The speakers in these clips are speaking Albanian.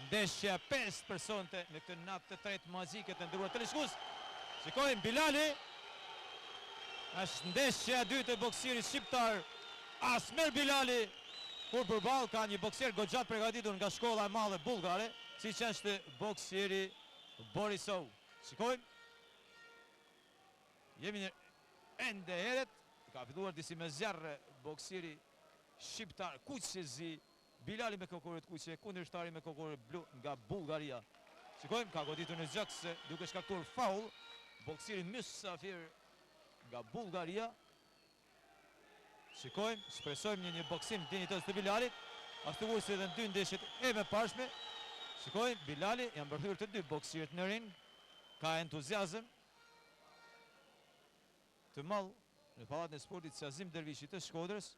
ndeshja 5 personte në këtë natë të tretë mazike të ndëruar televizionist. Shikojmë Bilali. Është ndeshja e dytë e boksirit shqiptar Asmer Bilali, kur përballë ka një boksier goxhat përgatitur nga shkolla e madhe bullgare, siç është boksieri Borisov. Shikojmë. Jemi në ende heret, ka filluar disi me zjarre boksieri shqiptar Kuqezi Bilali me kokoret kuqe, kundërshtari me kokoret blu nga Bullgaria. Shikojmë, ka goditur në gjaks duke shkaktuar faul boksieri Mysafir nga Bullgaria. Shikojmë, shpresojmë një boksim dinjitos të Bilalit, ashtu si edhe në dy ndeshjet e mëparshme. Shikojmë, Bilali janë mbërthyer të dy boksierët në ring, ka entuziazëm të madh në pallatin e sportit Sazim Dervishi të Shkodrës.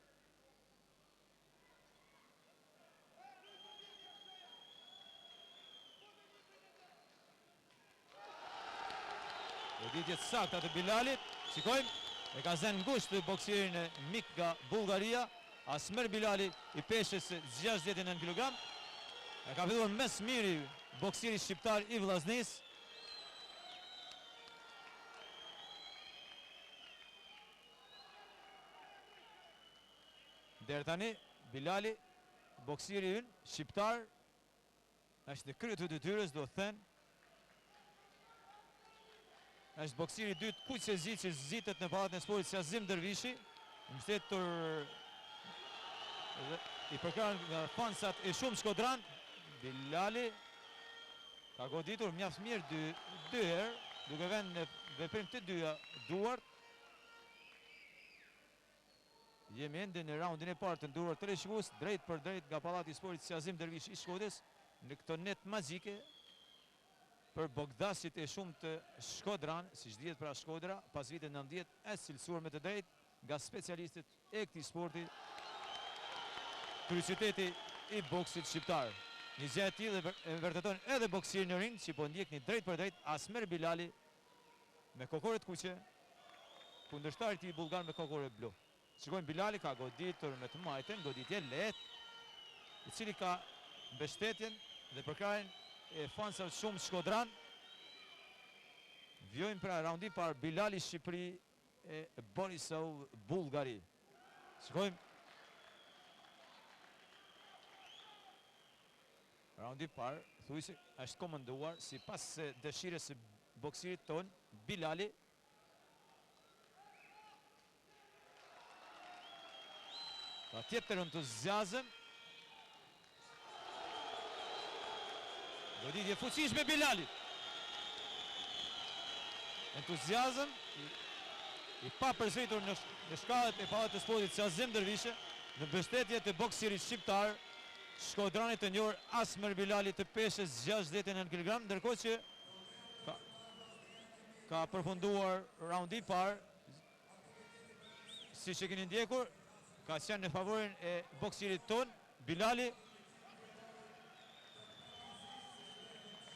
Goditje të sakta të Bilalit. Shikojmë, e ka zënë ngushtë boksierin e mik nga Bullgaria, Asmer Bilali i peshës 69 kg. E ka filluar mes miri boksieri shqiptar i Vllaznis. Deri tani Bilali, boksieri ynë shqiptar, është në krye të detyrës, do të thënë. Është boksieri i dytë Kuqezi që zhitet në pallatin e sportit Sazim Dervishi, mbështetur i përkrahur nga fansat e shumë shkodran. Bilali ka goditur mjaft mirë dy herë, duke vënë në veprim të dyja duart. Jemi ende në raundin e parë të nduruar të rishikues, drejt për drejt nga pallati i sportit Sazim Dervishi i Shkodrës, në këto net mazike për bogdasit e shumë të Shkodran, si dihet pra Shkodra, pas vitit 90, e cilësuar me të drejt nga specialistët e këtij sporti, kurioziteti i boksit shqiptar. Një gjë e tillë e vërteton edhe boksieri në ring, që po ndjekni drejt për drejt Asmer Bilali me kokoret kuqe, kundërshtari i tij bullgar me kokoret blu. Shikojmë, Bilali ka goditur me të majten, goditje lehtë, i cili ka mbështetjen dhe përkrahjen e fansave shumë shkodran. Vjojmë pra raundi par Bilali Shqipëri e Borisov Bullgari. Shikojmë. Raundi par, thuajse është komanduar sipas dëshirës së boksirit ton, Bilali. Ka tjetër entuziazëm. Goditje fuqishme Bilalit. Entuziazëm i papërsëritur në shkallët e pallatit të sportit Sazim Dervishi, në mbështetje të boksierit shqiptar, shkodranit të njohur Asmer Bilali të peshës 69 kg, ndërkohë që ka përfunduar raundi i parë, siç e keni ndjekur, ka qenë në favorin e boksierit ton, Bilali.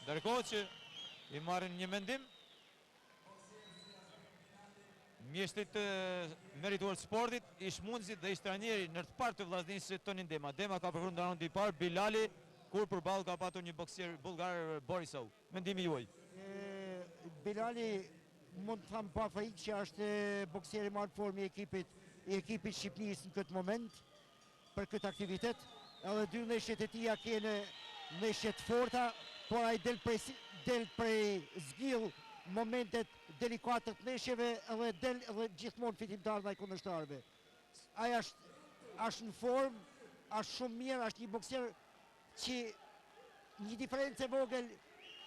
Ndërkohë që i marrin një mendim mjeshtrit të merituar të sportit, ish mundësit dhe ish trajneri në të parë të Vllaznisë Tonin Dema. Dema ka përfunduar raundi i parë, Bilali kur përballë ka patur një boksier bullgar Borisov. Mendimi juaj? Bilali mund të tham pa fajit që është boksieri më në formë i ekipit Shqipërisë në këtë moment për këtë aktivitet. Edhe dy ndeshjet e tija kene ndeshje të forta, por ai del prej zgjill momentet delikate të ndeshjeve edhe del edhe gjithmonë fitimtar ndaj kundërshtarëve. Ai është në formë, është shumë mirë, është një boksier që një diferencë e vogël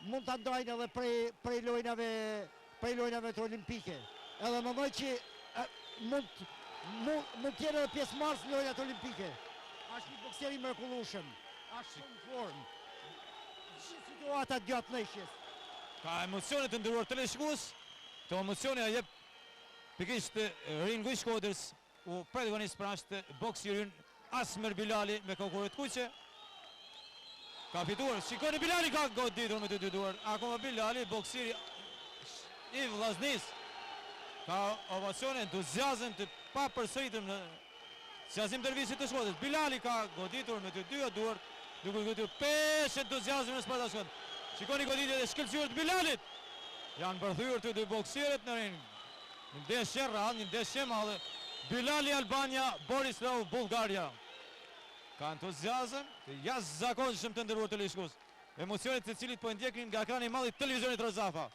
mund ta ndajnë edhe prej lojnave të olimpike. Edhe mendoj që mund të jenë edhe pjesëmarrës në lojnat olimpike. Është një boksier i mrekullueshëm, është shumë në formë. Gjithë situata gjatë ndeshjes. Ka emocione të nderuar televizionist. Këto emocione ja jep pikërisht ringu i Shkodrës. U protagonist pra është boksieri Asmer Bilali me kokoret kuqe. Ka fituar. Shikoni, Bilali ka goditur me të dy duar. Akoma Bilali, boksieri i Vllaznis, ka ovacione, entuziazëm të papërsëritur në Sazim Dervishi të Shkodrës. Bilali ka goditur me të dyja duart duke goditur peshe entuziazëm në Sparta Shkodër. Shikoni goditjet e shkëlqyer të Bilalit. Janë bërthyer të dy boksierët në ring. Një ndeshje rrallë, një ndeshje madhe. Bilali Albania, Borislav Bullgaria. Ka entuziazëm të jashtëzakonshëm të nderuar televizionistë. Emocionet të cilit po ndjekin nga ekrani i madh i televizionit Rozafa.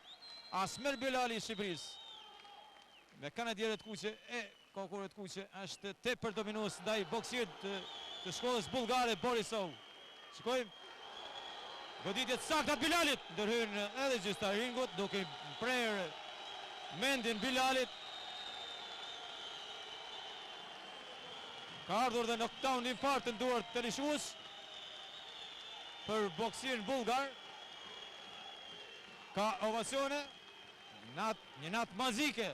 Asmer Bilali i Shqipërisë. Me kanë djerët kuqe e kokurët kuqe është tepër dominues ndaj boksierit të shkollës bullgare Borisov. Shikojmë goditjet sakta Bilalit, ndërhyn edhe gjystar ringut duke prerë mendin Bilalit. Ka ardhur dhe knockdown i parë të nduar të lishues për boksierin bullgar. Ka ovacione, një natë mazike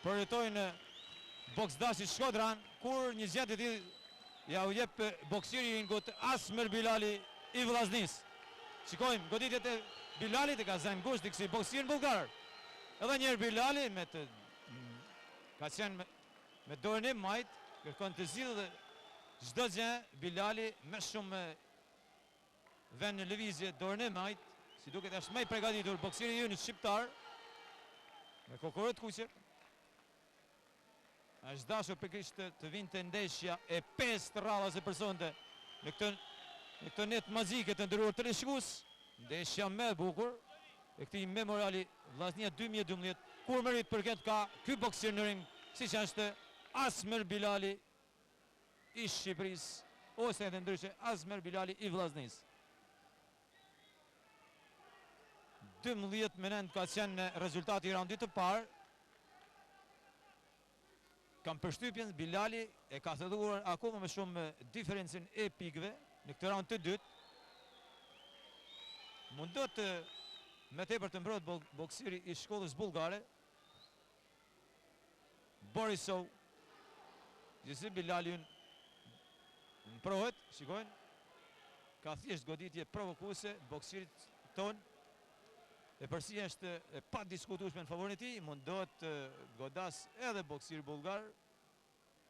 përjetojnë boksdashit Shkodran, kur një zgjedhje të tillë ja u jep boksieri i ringut Asmer Bilali i Vllaznis. Shikojmë goditjet e Bilalit, e ka zënë ngusht i kësaj boksierin bullgar. Edhe njerë Bilali ka qenë me dorën e majt, kërkon të zgjidhë çdo gjë. Bilali me shumë vend në lëvizje dorën e majt, si duket është më i përgatitur boksieri i ynë shqiptar me kokorët kuqe. Është dashur pikërisht të vinte ndeshja e 5 rradhës e personte në këtë net mazike të nderuar televizionistë. Ndeshja më e bukur e këtij memoriali Vllaznia 2012, kur merit përket ka ky boksier në ring, siç është Asmer Bilali i Shqipërisë, ose edhe ndryshe Asmer Bilali i Vllaznis. 12-9 ka qenë rezultati i raundit të parë. Kam përshtypjen Bilali e ka thëdhuar akoma me shumë diferencën e pikëve në këtë raund të dytë. Mundot me tepër të mbrojt boksieri i shkollës bullgare Borisov. Gjithsesi Bilali në prohet, shikojnë, ka thjesht goditje provokuese boksierit ton. E përsi është pa diskutueshme në favorin e tij, mundohet të godas edhe boksieri bullgar.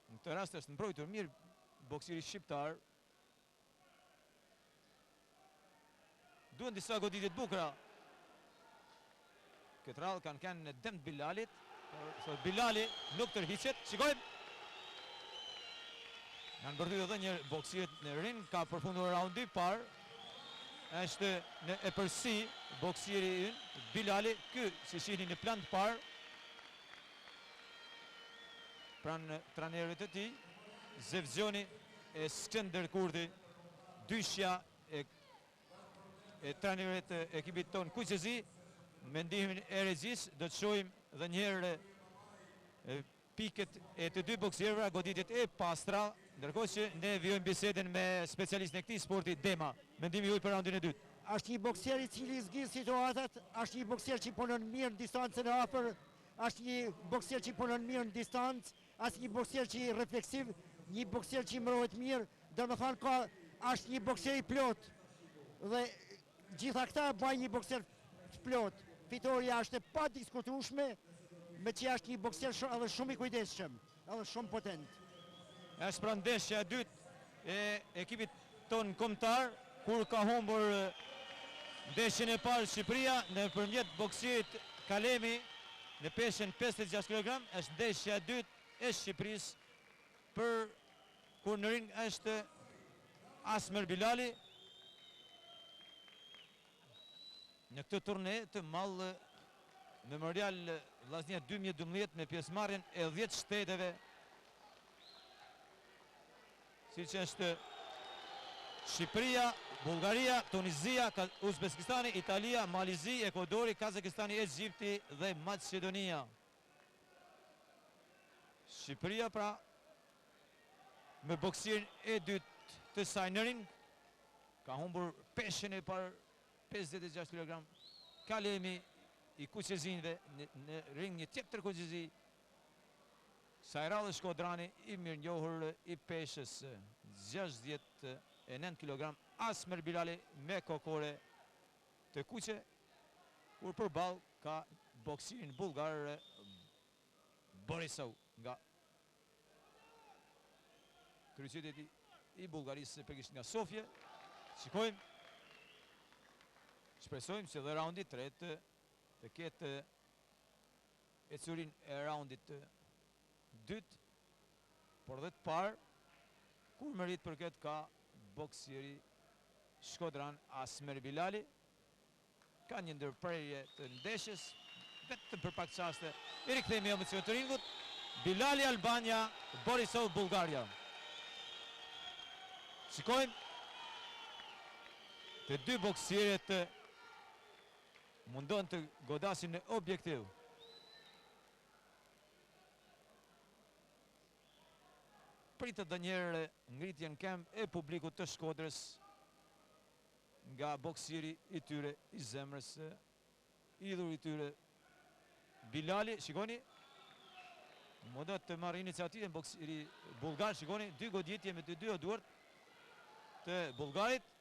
Në këtë rast është mbrojtur mirë boksieri shqiptar. Duhen disa goditje të bukura. Këtë radhë kanë kënë në dëm të Bilalit, por Bilali nuk tërhiqet. Shikojmë. Janë bërthyer edhe një boksierët në ring, ka përfunduar raundi i parë. Është e përsi boksieri i ynë, Bilali, ky si shihni në plan të parë. Pranë trajnerit të tij, Zevzioni e Skënder Kurdi, dyshja e trajnerit të ekipit ton Kuqezi. Me ndihmën e regjisë do të shohim edhe një herë piket e të dy boksierëve, goditjet e pastra, ndërkohë që ne vijojmë bisedën me specialistin e këtij sporti, Dema. Mendimi juaj për raundin e dytë? Është një boksier i cili zgjidh situatat, është një boksier që punon mirë në distancën e afër, është një boksier që punon mirë në distancë, është një boksier që i refleksiv, një boksier që mbrohet mirë, domethënë është një boksier i plot. Dhe gjitha këta bajnë një boksier të plot. Fitoria është e pa diskutueshme, me që është një boksier edhe shumë i kujdesshëm, edhe shumë potent. Është pra ndeshja e dytë e ekipit ton kombëtar, kur ka humbur ndeshjen e parë Shqipëria nëpërmjet boksierit Kalemi në peshën 56 kg. Është ndeshja e dytë e Shqipërisë për kur në ring është Asmer Bilali. Në këtë turne të mall Memorial Vllaznia 2012 me pjesëmarrjen e 10 shteteve, siç është Shqipëria, Bullgaria, Tunizia, Uzbekistani, Italia, Malizi, Ekuadori, Kazakistani, Egjipti dhe Maqedonia. Shqipëria pra me boksierin e dytë të saj në ring, ka humbur peshën e parë 56 kg. Kalemi i Kuqezinve në ring një tjetër Kuqezi. Sajralli Shkodrani i mirënjohur i peshës 69 kg. Asmer Bilali me kokore të kuqe, kur përballë ka boksierin bullgar Borisov nga kryeqyteti i Bullgarisë përkisht nga Sofje. Shikojmë. Shpresojmë se dhe raundi tretë të ketë ecurin e raundit dytë, por dhe të parë, kur merit për këtë ka boksieri Shkodran Asmer Bilali. Ka një ndërprerje të ndeshjes, vetëm për pak qaste, i rikthejmë emocion të ringut. Bilali Albania, Borisov Bulgaria. Shikojmë, të dy boksierët mundon të godasin në objektiv. Pritet dhe njerë ngritjen këmbë e publikut të Shkodrës nga boksieri i tyre i zemrës, idhur i tyre Bilali. Shikoni, mundet të marrë iniciativën boksieri bulgar. Shikoni, 2 goditje me të 2 duart të bulgarit.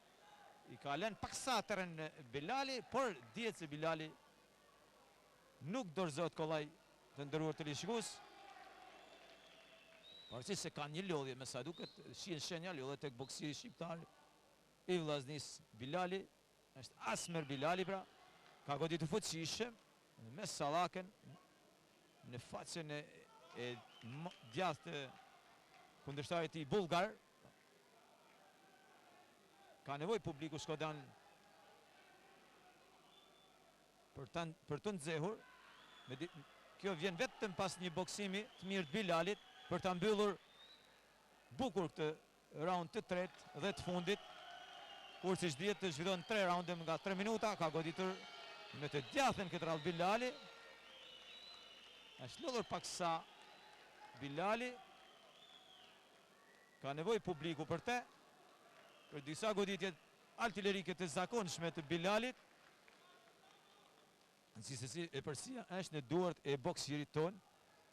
I ka lënë paksa terren Bilali, por dihet se Bilali nuk dorëzohet kollaj të ndëruar të lishkus. Pavarësisht se ka një lodhje, me sa duket, shihen shenja lodhje tek boksieri shqiptar i vllaznisë Bilali. Është Asmer Bilali, pra, ka goditur fuqishëm me sallaken në faqen e djathtë të kundërshtarit i bulgar. Ka nevoj publiku Shkodran për të nxehur. Kjo vjen vetëm pas një boksimi të mirë të Bilalit për të mbyllur bukur këtë raund të tretë dhe të fundit. Kur si shdihet të zhvillon 3 raunde nga 3 minuta, ka goditur me të djathën këtë radhë Bilali. Është lodhur paksa Bilali. Ka nevoj publiku për te. Për disa goditjet artillerike të zakonshme të Bilalit. Nësisi e përsia është në duart e boksierit ton,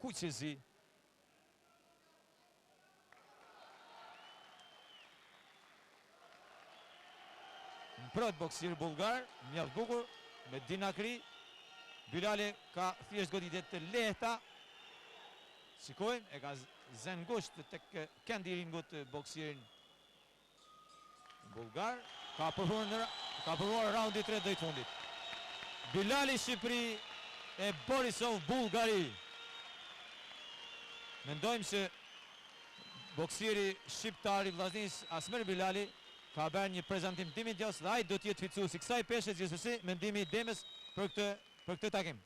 Kuqezi. Në prot boksier bulgar, mjaft bukur, me dinakri. Bilali ka thjesht goditjet të lehta. Shikojmë, e ka zën ngusht tek kendi ringut boksierin bulgar. Ka përhuar raundi 3 dhe i fundit. Bilali Shqipëri e Borisov Bulgari. Mendojmë se boksieri shqiptar i vllaznisë Asmer Bilali ka bërë një prezantim dimidjos dhe ai do të jetë ficuesi kësaj peshe, gjithsesi mendimi i Demës për këtë takim.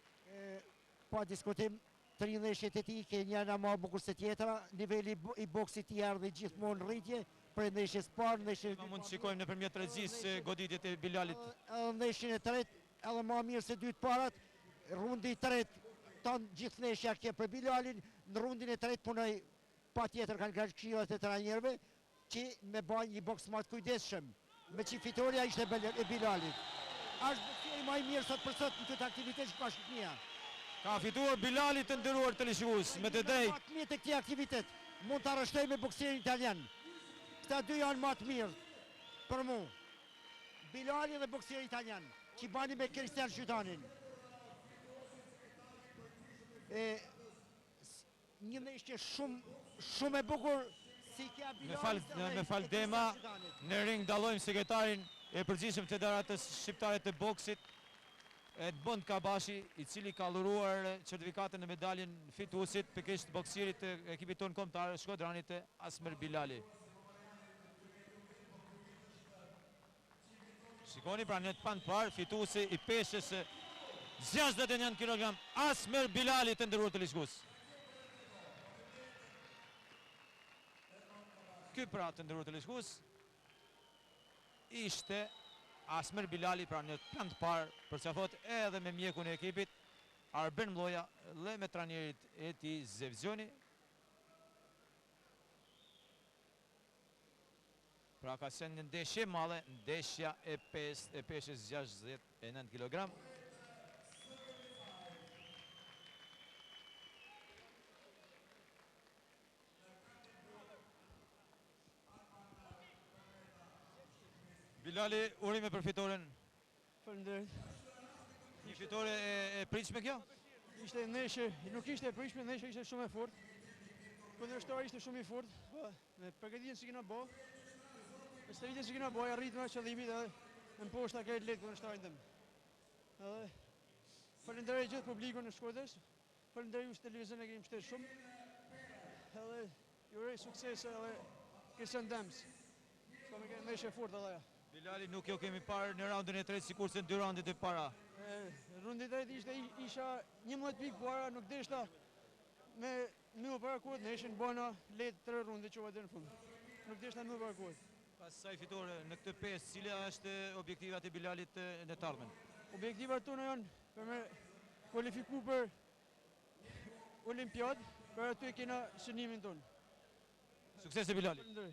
Pa diskutim, të rinjeshjet e tij ke njëra më bukur se tjetra, niveli i boksit i ardhi gjithmonë rritje. Për ndeshjes parë, ndeshjes dytë. Mund të shikojmë nëpërmjet regjisë goditjet e Bilalit. Ndeshjen e tretë, edhe më mirë se 2 të parat, rundi i tretë ton gjithë ndeshja ke për Bilalin, në rundin e tretë punoi patjetër kanë kaq këshillat e trajnerëve që me bën një boks më të kujdesshëm. Me që fitoria ishte e Bilalit. Është boksieri më i mirë sot për sot në këtë aktivitet që ka Shqipëria. Ka fituar Bilali të nderuar televizionist me të drejtë. Më të mirë të këtij aktivitet mund ta arreshtoj me bokserin italian. Këta dy janë më të mirë për mu. Bilali dhe boksieri italian, që bani me Kristian Qytanin. Një ndeshje shumë e bukur si kja Bilalit. Me fal Dema, në ring dallojmë sekretarin e përgjithshëm të Federatës Shqiptare të Boksit, Edmond Kabashi, i cili ka dhuruar certifikatën e medaljen fituesit pikërisht boksierit të ekipit tonë kombëtar Shkodranit Asmer Bilali. Shikoni pra në të pan parë, fituesi i peshës 61 kg, Asmer Bilali të nderuar televizionist. Ky pra të nderuar televizionist ishte Asmer Bilali pra në plan të parë, për çfarë thot edhe me mjekun e ekipit Arben Mloja dhe me trajnerit e tij Zevzioni. Pra ka qenë një ndeshje madhe, ndeshja e peshës 69 kg. Bilali, urime për fitoren. Faleminderit. Një fitore e pritshme kjo? Ishte ndeshje, nuk ishte e pritshme, ndeshja ishte shumë e fortë. Kundërshtari ishte shumë i fortë, me përgatitjen që kena bë. Së vitet që kena boja rritme qëllimit edhe në poshta këtë letë kërë në shtajnë dëmë. Edhe falenderoj gjithë publikun në Shkodrës, falenderoj ju së televizën e kemi mbështetur shumë. Edhe ju uroj sukses edhe Christian Dems. Ska me kemi ndeshje fort edhe ja. Bilali, nuk jo kemi parë në raundin e tretë sikur se në dy raundet e para. Rundi i tretë isha 11 pikë para, nuk deshta me më parakuat, ne ishin bona letë 3 runde që vajtë në fund. Nuk deshta më parakuat. Pas saj fitore në këtë pesë, cila është objektivat e Bilalit në të ardhmen? Objektivat tona janë për me kualifiku për Olimpiad, për aty kena synimin tonë. Sukses e Bilalit. Falenderoj.